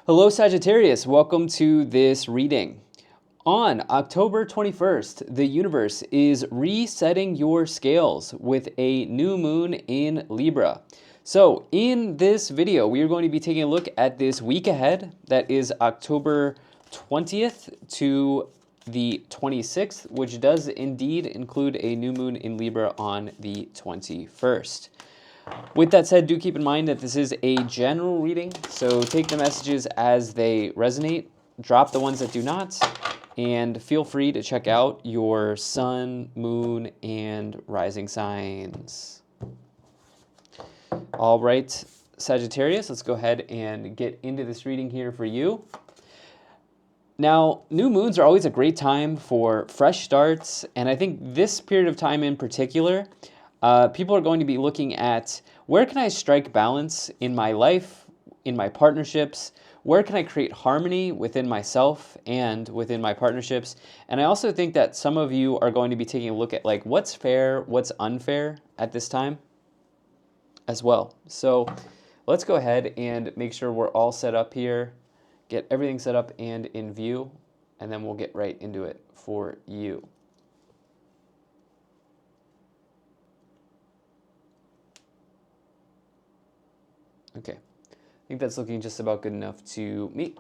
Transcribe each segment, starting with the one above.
Hello Sagittarius, welcome to this reading. On October 21st, the universe is resetting your scales with a new moon in Libra. So in this video, we are going to be taking a look at this week ahead. That is October 20th to the 26th, which does indeed include a new moon in Libra on the 21st. With that said, do keep in mind that this is a general reading, so take the messages as they resonate, drop the ones that do not, and feel free to check out your sun, moon, and rising signs. All right, Sagittarius, let's go ahead and get into this reading here for you. Now, new moons are always a great time for fresh starts, and I think this period of time in particular, people are going to be looking at where can I strike balance in my life, in my partnerships, where can I create harmony within myself and within my partnerships. And I also think that some of you are going to be taking a look at like what's fair, what's unfair at this time as well. So let's go ahead and make sure we're all set up here, get everything set up and in view, and then we'll get right into it for you. Okay, I think that's looking just about good enough to me.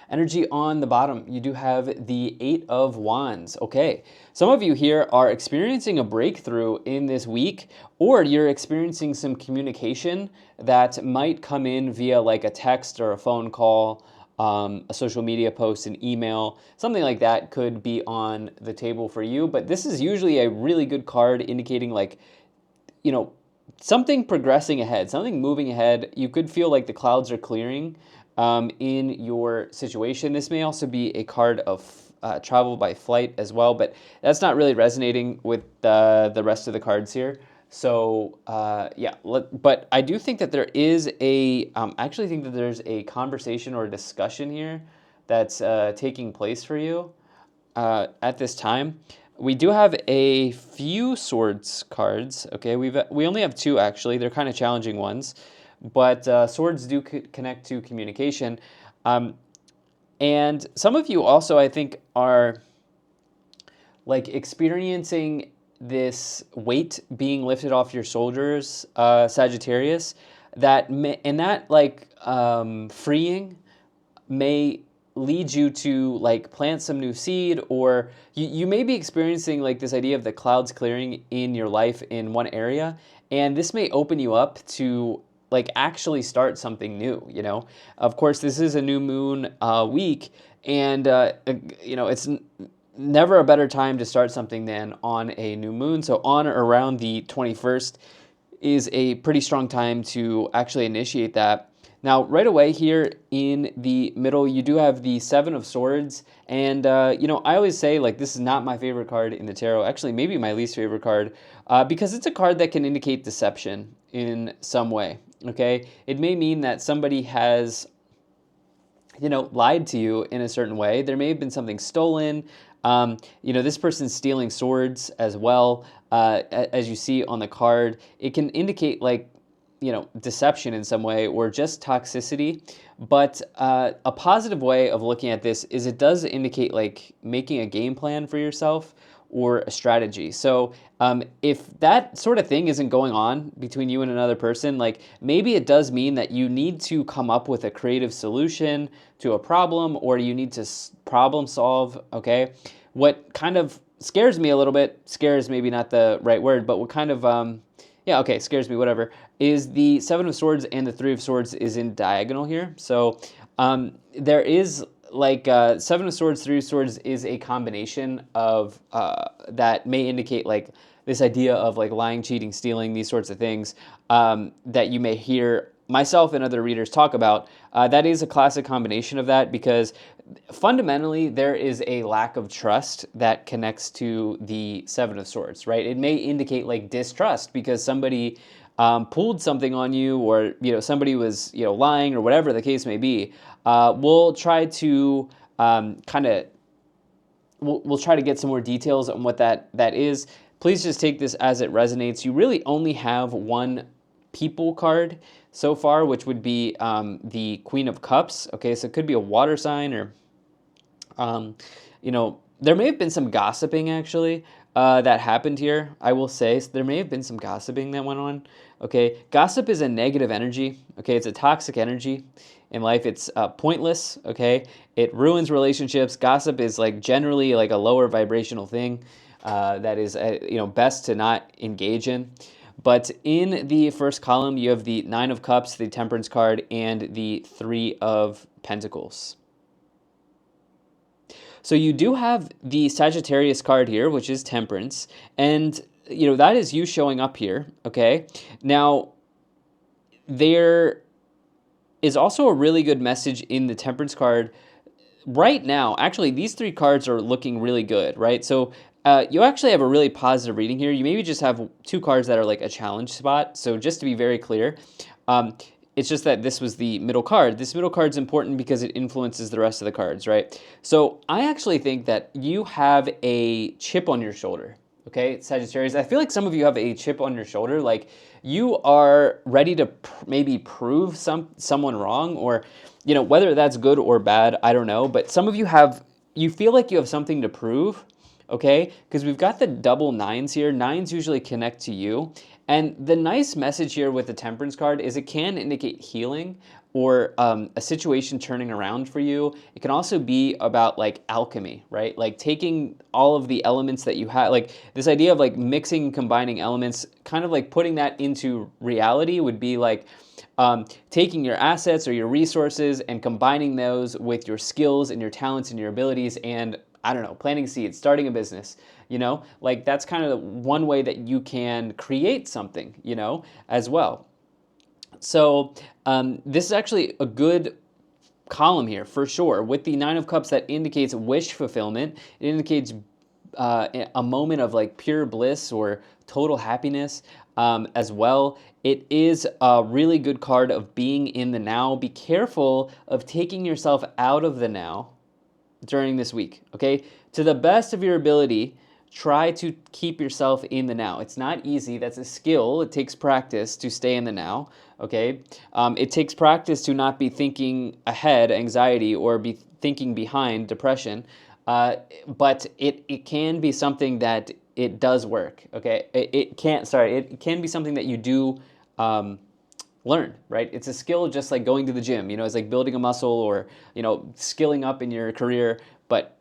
Energy on the bottom, you do have the Eight of Wands. Okay, some of you here are experiencing a breakthrough in this week, or you're experiencing some communication that might come in via like a text or a phone call, a social media post, an email, something like that could be on the table for you. But this is usually a really good card indicating like, you know, something progressing ahead, something moving ahead. You could feel like the clouds are clearing in your situation. This may also be a card of travel by flight as well, but that's not really resonating with the rest of the cards here. So yeah, but I do think that there is I actually think that there's a conversation or a discussion here that's taking place for you at this time. We do have a few swords cards. Okay, we only have two actually. They're kind of challenging ones, but swords do connect to communication, and some of you also I think are like experiencing this weight being lifted off your shoulders, Sagittarius. That freeing may lead you to like plant some new seed, or you may be experiencing like this idea of the clouds clearing in your life in one area, and this may open you up to like actually start something new, you know. Of course, this is a new moon week, and you know, it's never a better time to start something than on a new moon. So on or around the 21st is a pretty strong time to actually initiate that. Now, right away here in the middle, you do have the Seven of Swords. And, you know, I always say, like, this is not my favorite card in the tarot. Actually, maybe my least favorite card, because it's a card that can indicate deception in some way, okay? It may mean that somebody has, you know, lied to you in a certain way. There may have been something stolen. You know, this person's stealing swords as well. As you see on the card, it can indicate, like, you know, deception in some way or just toxicity. But a positive way of looking at this is it does indicate like making a game plan for yourself or a strategy. So if that sort of thing isn't going on between you and another person, like maybe it does mean that you need to come up with a creative solution to a problem, or you need to problem solve, okay? What kind of scares me a little bit, scares maybe not the right word, but what kind of, yeah, okay, scares me, whatever, is the Seven of Swords and the Three of Swords is in diagonal here. So there is like Seven of Swords, Three of Swords is a combination of that may indicate like this idea of like lying, cheating, stealing, these sorts of things that you may hear myself and other readers talk about. That is a classic combination of that, because fundamentally there is a lack of trust that connects to the Seven of Swords, right? It may indicate like distrust because somebody pulled something on you, or you know, somebody was, you know, lying, or whatever the case may be. We'll try to we'll try to get some more details on what that is. Please just take this as it resonates. You really only have one people card so far, which would be the Queen of Cups. Okay, so it could be a water sign, or you know, there may have been some gossiping actually that happened here. I will say, so there may have been some gossiping that went on. Okay, gossip is a negative energy. Okay, it's a toxic energy in life. It's pointless. Okay, it ruins relationships. Gossip is like generally like a lower vibrational thing that is best to not engage in. But in the first column, you have the Nine of Cups, the Temperance card, and the Three of Pentacles. So you do have the Sagittarius card here, which is Temperance, and that is you showing up here, okay? Now, there is also a really good message in the Temperance card right now. Actually, these three cards are looking really good, right? So you actually have a really positive reading here. You maybe just have two cards that are like a challenge spot. So just to be very clear, it's just that this was the middle card. This middle card is important because it influences the rest of the cards, right? So I actually think that you have a chip on your shoulder, okay, Sagittarius. I feel like some of you have a chip on your shoulder, like you are ready to maybe prove someone wrong, or whether that's good or bad, I don't know. But some of you feel like you have something to prove, okay? Because we've got the double nines here. Nines usually connect to you. And the nice message here with the Temperance card is it can indicate healing or a situation turning around for you. It can also be about like alchemy, right? Like taking all of the elements that you have, like this idea of like mixing and combining elements, kind of like putting that into reality would be like taking your assets or your resources and combining those with your skills and your talents and your abilities, and I don't know, planting seeds, starting a business, like that's kind of one way that you can create something, as well. So this is actually a good column here for sure. With the Nine of Cups, that indicates wish fulfillment. It indicates a moment of like pure bliss or total happiness as well. It is a really good card of being in the now. Be careful of taking yourself out of the now during this week, okay? To the best of your ability, try to keep yourself in the now. It's not easy. That's a skill. It takes practice to stay in the now, okay? It takes practice to not be thinking ahead, anxiety, or be thinking behind, depression. But it can be something that it does work, okay? It can be something that you do learn, right? It's a skill just like going to the gym, it's like building a muscle or, skilling up in your career. But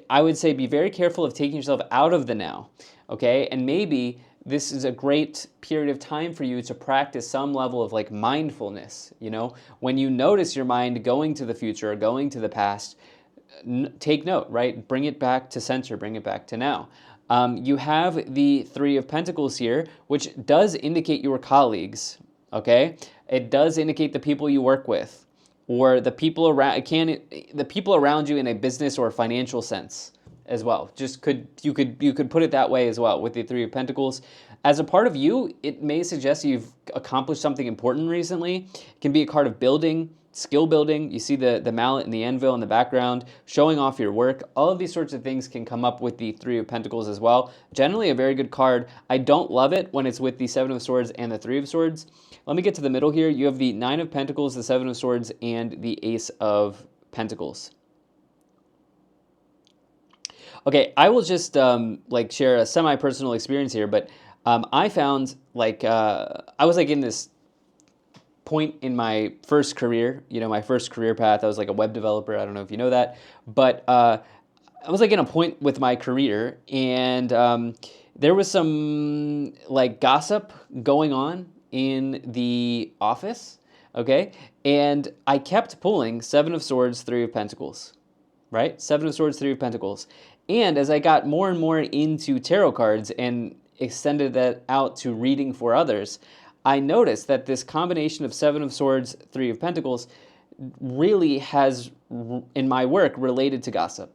I would say be very careful of taking yourself out of the now, okay? And maybe this is a great period of time for you to practice some level of like mindfulness, when you notice your mind going to the future or going to the past, take note, right? Bring it back to center, bring it back to now. You have the Three of Pentacles here, which does indicate your colleagues, okay? It does indicate the people you work with, or the people around. The people around you in a business or financial sense as well. You could put it that way as well with the Three of Pentacles. As a part of you, it may suggest you've accomplished something important recently. It can be a card of building, skill building. You see the mallet and the anvil in the background, showing off your work. All of these sorts of things can come up with the Three of Pentacles as well. Generally a very good card. I don't love it when it's with the Seven of Swords and the Three of Swords. Let me get to the middle here. You have the Nine of Pentacles, the Seven of Swords, and the Ace of Pentacles. Okay, I will just like share a semi-personal experience here, but I found like I was like in this point in my first career, my first career path. I was like a web developer. I don't know if you know that, but I was like in a point with my career, and there was some like gossip going on in the office, okay? And I kept pulling Seven of Swords, Three of Pentacles, right? Seven of Swords, Three of Pentacles. And as I got more and more into tarot cards and extended that out to reading for others, I noticed that this combination of Seven of Swords, Three of Pentacles really has, in my work, related to gossip,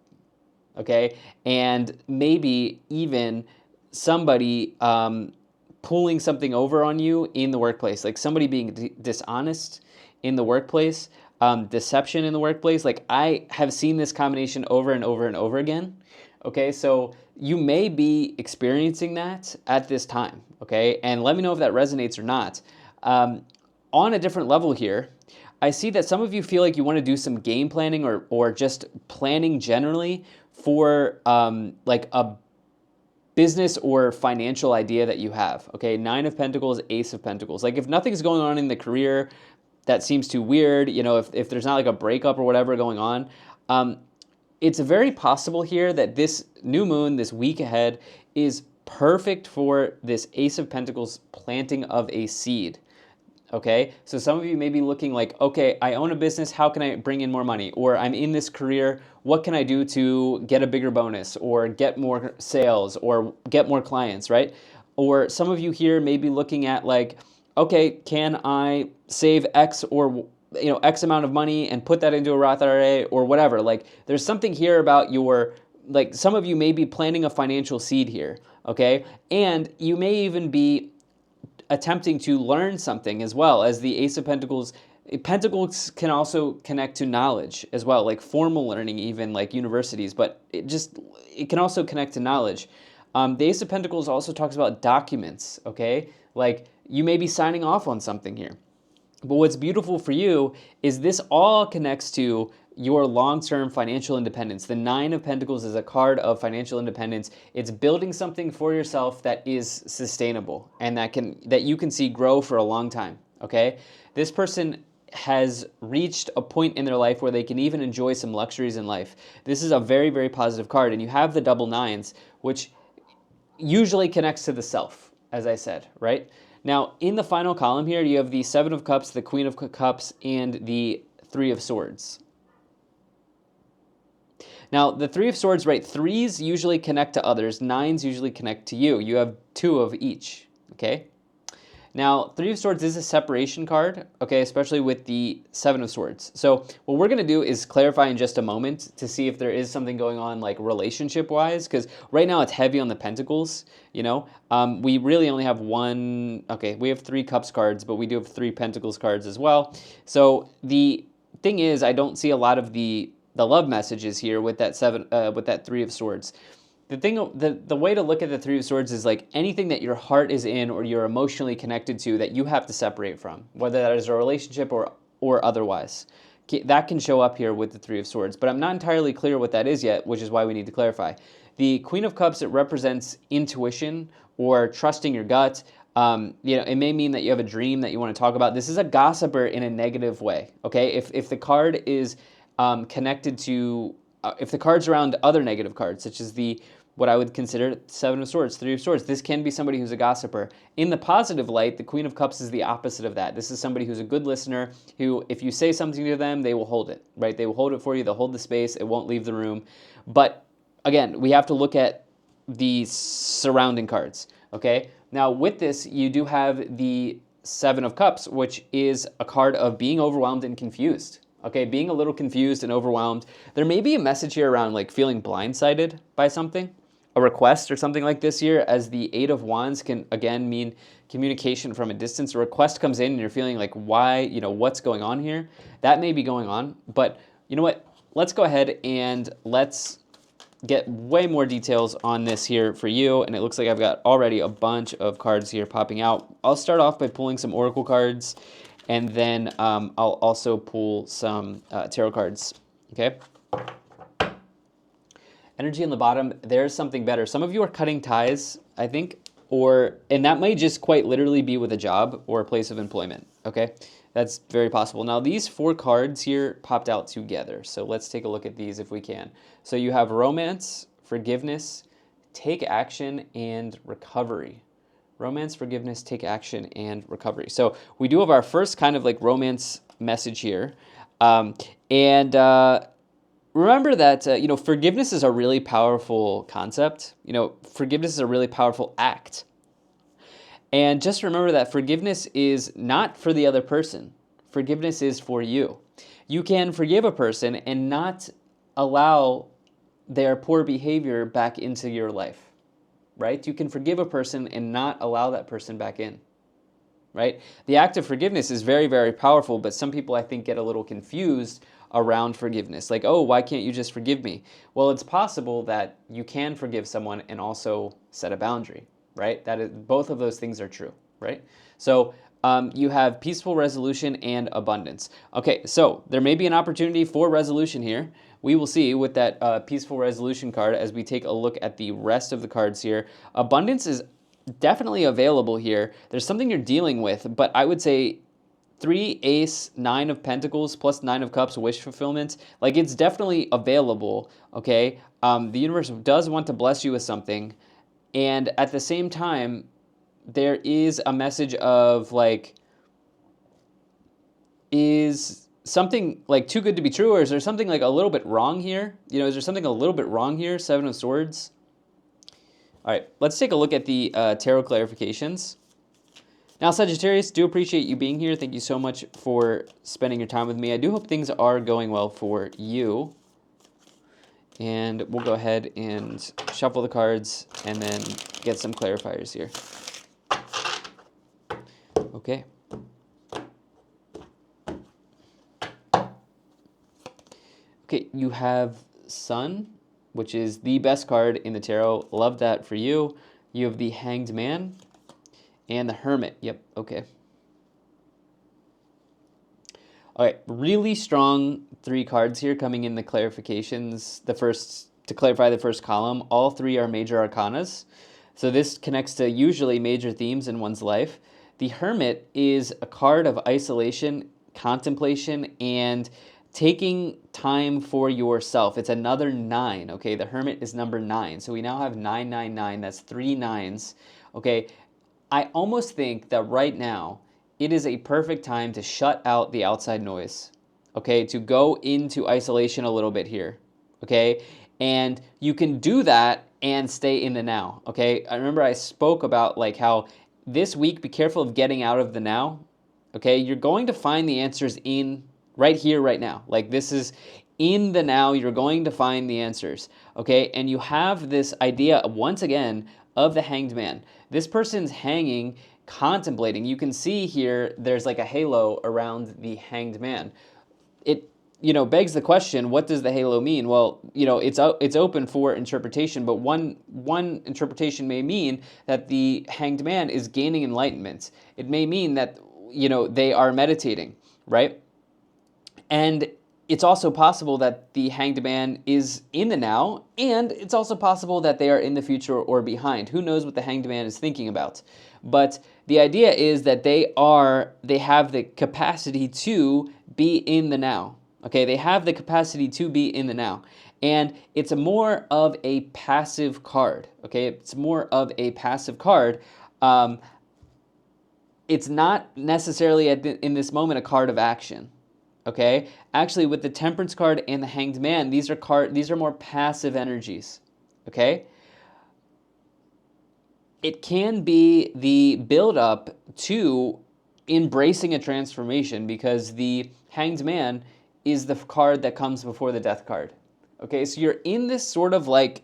okay? And maybe even somebody pulling something over on you in the workplace, like somebody being dishonest in the workplace, deception in the workplace. Like I have seen this combination over and over and over again. Okay, so you may be experiencing that at this time, okay? And let me know if that resonates or not. On a different level here, I see that some of you feel like you want to do some game planning or just planning generally for like a business or financial idea that you have. Okay, Nine of Pentacles, Ace of Pentacles. Like if nothing's going on in the career that seems too weird, you know, if there's not like a breakup or whatever going on, it's very possible here that this new moon, this week ahead, is perfect for this Ace of Pentacles planting of a seed. Okay, so some of you may be looking like, okay, I own a business, how can I bring in more money? Or I'm in this career, what can I do to get a bigger bonus or get more sales or get more clients, right? Or some of you here may be looking at like, okay, can I save X or X amount of money and put that into a Roth IRA or whatever. Like there's something here about like some of you may be planting a financial seed here, okay? And you may even be attempting to learn something as well, as the Ace of Pentacles. Pentacles can also connect to knowledge as well, like formal learning, even like universities, but it can also connect to knowledge. The Ace of Pentacles also talks about documents, okay? Like you may be signing off on something here. But what's beautiful for you is this all connects to your long-term financial independence. The Nine of Pentacles is a card of financial independence. It's building something for yourself that is sustainable and that you can see grow for a long time, okay? This person has reached a point in their life where they can even enjoy some luxuries in life. This is a very, very positive card, and you have the double nines, which usually connects to the self, as I said, right? Now, in the final column here, you have the Seven of Cups, the Queen of Cups, and the Three of Swords. Now, the Three of Swords, right, threes usually connect to others, nines usually connect to you. You have two of each, okay? Now, Three of Swords is a separation card, okay, especially with the Seven of Swords. So what we're going to do is clarify in just a moment to see if there is something going on like relationship-wise, because right now it's heavy on the Pentacles, you know. We really only have one, okay, we have three Cups cards, but we do have three Pentacles cards as well. So the thing is, I don't see a lot of the love messages here with that Three of Swords. The way to look at the Three of Swords is like anything that your heart is in or you're emotionally connected to that you have to separate from, whether that is a relationship or otherwise. That can show up here with the Three of Swords, but I'm not entirely clear what that is yet, which is why we need to clarify. The Queen of Cups, it represents intuition or trusting your gut. It may mean that you have a dream that you want to talk about. This is a gossiper in a negative way, okay? If the card is connected to, if the card's around other negative cards, such as what I would consider Seven of Swords, Three of Swords, this can be somebody who's a gossiper. In the positive light, the Queen of Cups is the opposite of that. This is somebody who's a good listener, who, if you say something to them, they will hold it, right? They will hold it for you, they'll hold the space, it won't leave the room. But again, we have to look at the surrounding cards, okay? Now, with this, you do have the Seven of Cups, which is a card of being overwhelmed and confused. Okay, being a little confused and overwhelmed. There may be a message here around like feeling blindsided by something, a request or something like this here, as the Eight of Wands can again mean communication from a distance. A request comes in and you're feeling like, why, what's going on here? That may be going on, but you know what? Let's go ahead and let's get way more details on this here for you. And it looks like I've got already a bunch of cards here popping out. I'll start off by pulling some oracle cards, and then I'll also pull some tarot cards, okay? Energy on the bottom, there's something better. Some of you are cutting ties, I think, and that might just quite literally be with a job or a place of employment, okay? That's very possible. Now, these four cards here popped out together, so let's take a look at these if we can. So you have romance, forgiveness, take action, and recovery. Romance, forgiveness, take action, and recovery. So we do have our first kind of like romance message here. Remember that, forgiveness is a really powerful concept. Forgiveness is a really powerful act. And just remember that forgiveness is not for the other person. Forgiveness is for you. You can forgive a person and not allow their poor behavior back into your life. Right? You can forgive a person and not allow that person back in, right? The act of forgiveness is very, very powerful, but some people, I think, get a little confused around forgiveness. Like, oh, why can't you just forgive me? Well, it's possible that you can forgive someone and also set a boundary, right? Both of those things are true, right? So you have peaceful resolution and abundance. Okay, so there may be an opportunity for resolution here. We will see with that peaceful resolution card as we take a look at the rest of the cards here. Abundance is definitely available here. There's something you're dealing with, but I would say 3 ace 9 of pentacles plus 9 of cups wish fulfillment, like it's definitely available. Okay, the universe does want to bless you with something, and at the same time there is a message of like, is something like too good to be true, or is there something like a little bit wrong here? You know, is there something a little bit wrong here? 7 of swords. All right, let's take a look at the tarot clarifications. Now, Sagittarius, do appreciate you being here. Thank you so much for spending your time with me. I do hope things are going well for you. And we'll go ahead and shuffle the cards and then get some clarifiers here. Okay. Okay, you have Sun, which is the best card in the tarot. Love that for you. You have the Hanged Man and the Hermit. Yep, okay. All right, really strong 3 cards here coming in the clarifications. The first, to clarify the first column, all 3 are major arcanas. So this connects to usually major themes in one's life. The Hermit is a card of isolation, contemplation, and taking time for yourself. It's another 9, okay? The Hermit is number 9. So we now have 999. That's 3 9s, okay? I almost think that right now, it is a perfect time to shut out the outside noise, okay? To go into isolation a little bit here, okay? And you can do that and stay in the now, okay? I remember I spoke about like how this week, be careful of getting out of the now, okay? You're going to find the answers in right here, right now. Like this is in the now, you're going to find the answers, okay? And you have this idea, once again, of the Hanged Man. This person's hanging, contemplating. You can see here, there's like a halo around the Hanged Man. It, you know, begs the question, what does the halo mean? Well, you know, it's open for interpretation, but one interpretation may mean that the Hanged Man is gaining enlightenment. It may mean that, you know, they are meditating, right? And it's also possible that the Hanged Man is in the now, and it's also possible that they are in the future or behind. Who knows what the Hanged Man is thinking about? But the idea is that they have the capacity to be in the now. Okay, they have the capacity to be in the now. And it's more of a passive card. Okay, it's more of a passive card. It's not necessarily in this moment a card of action. Okay, actually, with the Temperance card and the Hanged Man, these are more passive energies. Okay, it can be the build-up to embracing a transformation because the Hanged Man is the card that comes before the Death card. Okay, so you're in this sort of like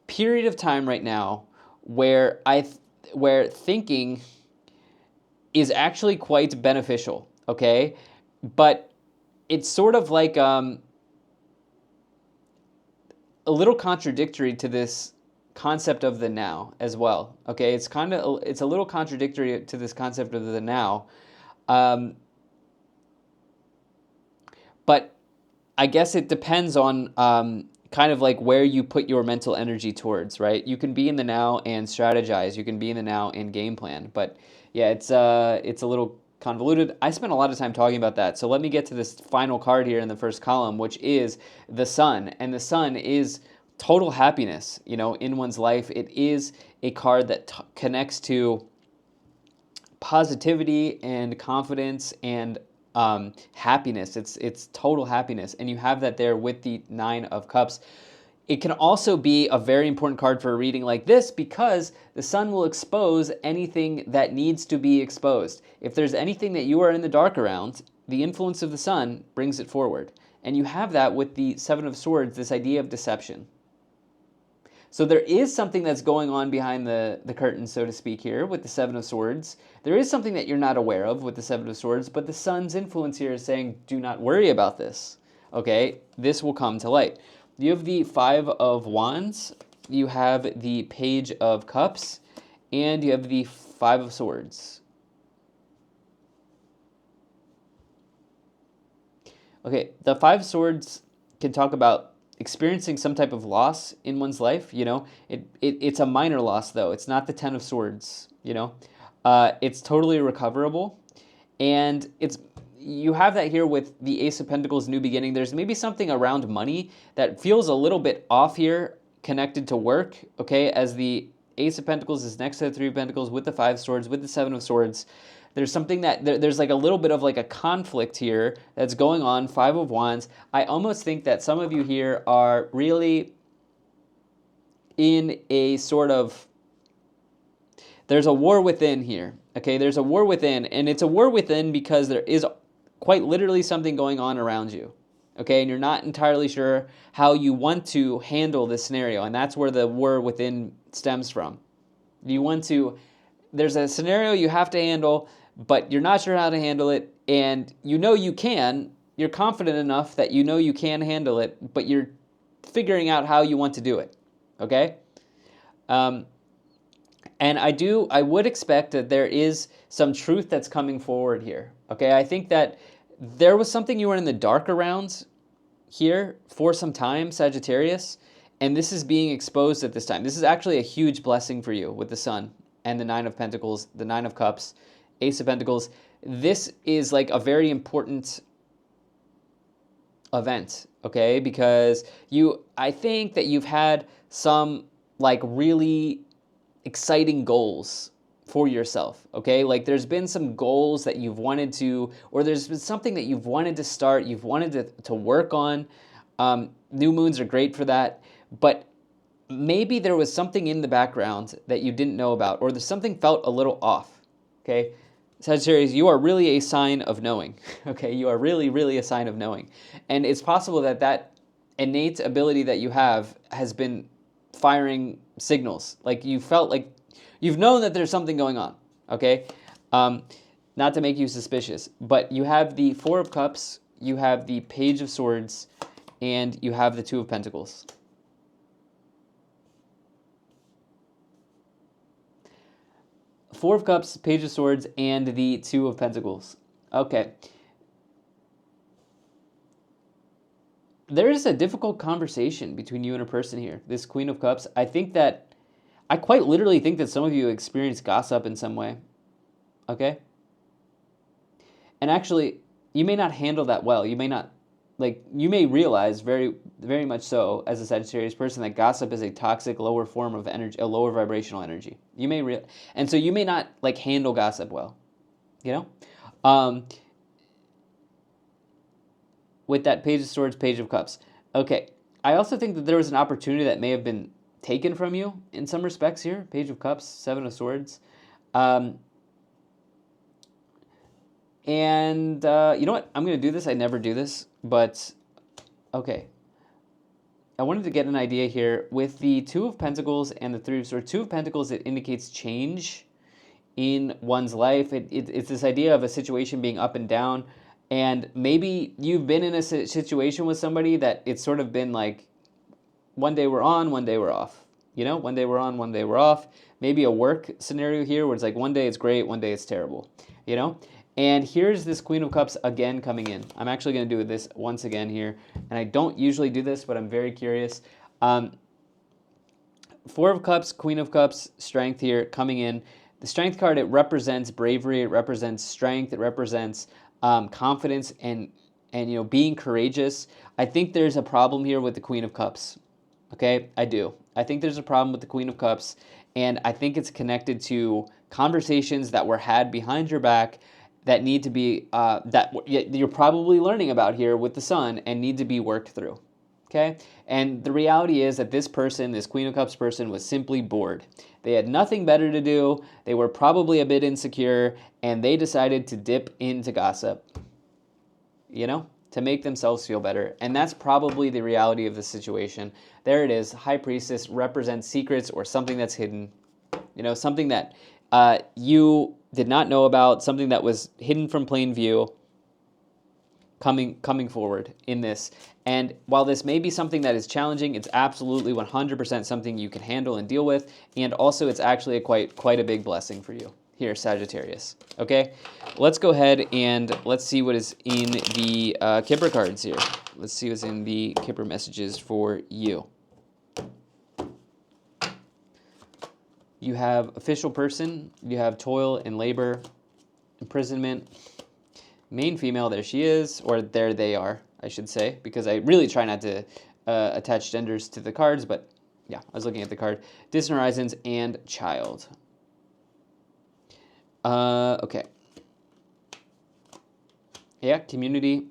period of time right now where where thinking is actually quite beneficial. Okay. But it's sort of like a little contradictory to this concept of the now as well. Okay, it's a little contradictory to this concept of the now, but I guess it depends on kind of like where you put your mental energy towards. Right, you can be in the now and strategize. You can be in the now and game plan. But yeah, it's a little convoluted. I spent a lot of time talking about that. So let me get to this final card here in the first column, which is the Sun. And the Sun is total happiness, you know, in one's life. It is a card that connects to positivity and confidence and happiness. It's total happiness. And you have that there with the 9 of Cups. It can also be a very important card for a reading like this because the Sun will expose anything that needs to be exposed. If there's anything that you are in the dark around, the influence of the Sun brings it forward. And you have that with the 7 of Swords, this idea of deception. So there is something that's going on behind the curtain, so to speak, here with the 7 of Swords. There is something that you're not aware of with the 7 of Swords, but the Sun's influence here is saying, do not worry about this. Okay, this will come to light. You have the 5 of Wands, you have the Page of Cups, and you have the 5 of Swords. Okay, the Five of Swords can talk about experiencing some type of loss in one's life. It's a minor loss though. It's not the Ten of Swords. It's totally recoverable, and you have that here with the Ace of Pentacles, new beginning. There's maybe something around money that feels a little bit off here, connected to work. Okay, as the Ace of Pentacles is next to the Three of Pentacles with the Five of Swords, with the Seven of Swords. There's something there's like a little bit of like a conflict here that's going on. Five of Wands. I almost think that some of you here are really in a sort of, there's a war within here. Okay, there's a war within, and it's a war within because there is quite literally something going on around you. Okay, and you're not entirely sure how you want to handle this scenario, and that's where the war within stems from. There's a scenario you have to handle, but you're not sure how to handle it, and you can. You're confident enough that you can handle it, but you're figuring out how you want to do it. Okay? And I would expect that there is some truth that's coming forward here. Okay? I think that there was something you were in the dark around here for some time, Sagittarius, and this is being exposed at this time. This is actually a huge blessing for you with the Sun and the Nine of Pentacles, the Nine of Cups, Ace of Pentacles. This is like a very important event, okay? Because I think that you've had some like really exciting goals for yourself, okay? Like there's been some goals that you've wanted to, or there's been something that you've wanted to start, you've wanted to work on. New moons are great for that, but maybe there was something in the background that you didn't know about, or there's something felt a little off, okay? Sagittarius, you are really a sign of knowing, okay? You are really, really a sign of knowing. And it's possible that innate ability that you have has been firing signals. Like you felt like you've known that there's something going on, okay? Not to make you suspicious, but you have the Four of Cups, you have the Page of Swords, and you have the Two of Pentacles. Four of Cups, Page of Swords, and the Two of Pentacles. Okay. There is a difficult conversation between you and a person here. This Queen of Cups. I quite literally think that some of you experience gossip in some way. Okay? And actually, you may not handle that well. You may realize very, very much so as a Sagittarius person that gossip is a toxic, lower form of energy, a lower vibrational energy. And so you may not like handle gossip well, with that Page of Swords, Page of Cups. Okay, I also think that there was an opportunity that may have been taken from you in some respects here. Page of Cups, Seven of Swords. And you know what? I'm going to do this. I never do this, but okay. I wanted to get an idea here with the Two of Pentacles and the Three of Swords. Two of Pentacles, it indicates change in one's life. It's this idea of a situation being up and down. And maybe you've been in a situation with somebody that it's sort of been like, one day we're on, one day we're off. One day we're on, one day we're off. Maybe a work scenario here where it's like one day it's great, one day it's terrible. And here's this Queen of Cups again coming in. I'm actually going to do this once again here. And I don't usually do this, but I'm very curious. Four of Cups, Queen of Cups, Strength here coming in. The Strength card, it represents bravery. It represents strength. It represents confidence and being courageous. I think there's a problem here with the Queen of Cups. Okay, I do. I think there's a problem with the Queen of Cups, and I think it's connected to conversations that were had behind your back that need to be, that you're probably learning about here with the Sun and need to be worked through. Okay? And the reality is that this person, this Queen of Cups person, was simply bored. They had nothing better to do. They were probably a bit insecure, and they decided to dip into gossip, to make themselves feel better. And that's probably the reality of the situation. There it is. High Priestess represents secrets or something that's hidden, something that you did not know about, something that was hidden from plain view, coming forward in this. And while this may be something that is challenging, it's absolutely 100% something you can handle and deal with. And also, it's actually quite a big blessing for you here, Sagittarius. Okay, let's go ahead and let's see what is in the Kipper cards here. Let's see what's in the Kipper messages for you. You have official person, you have toil and labor, imprisonment, main female, there she is, or there they are, I should say, because I really try not to attach genders to the cards, but yeah, I was looking at the card. Distant horizons and child. Okay. Yeah, community.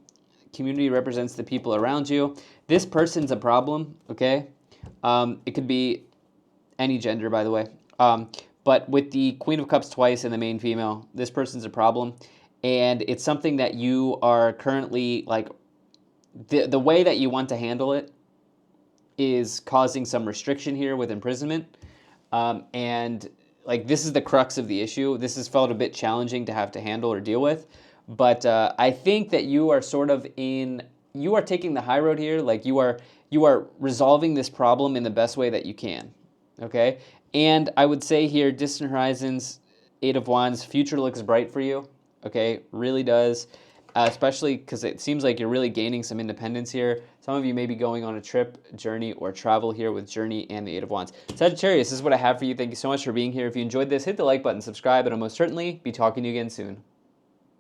Community represents the people around you. This person's a problem, okay? It could be any gender, by the way. But with the Queen of Cups twice and the main female, this person's a problem. And it's something that you are currently, like, the way that you want to handle it is causing some restriction here with imprisonment. And, like, this is the crux of the issue. This has felt a bit challenging to have to handle or deal with. But I think that you are sort of you are taking the high road here. Like, you are resolving this problem in the best way that you can. Okay? And I would say here, Distant Horizons, Eight of Wands, future looks bright for you. Okay? Really does. Especially because it seems like you're really gaining some independence here. Some of you may be going on a trip, journey, or travel here with Journey and the Eight of Wands. Sagittarius, this is what I have for you. Thank you so much for being here. If you enjoyed this, hit the like button, subscribe, and I'll most certainly be talking to you again soon.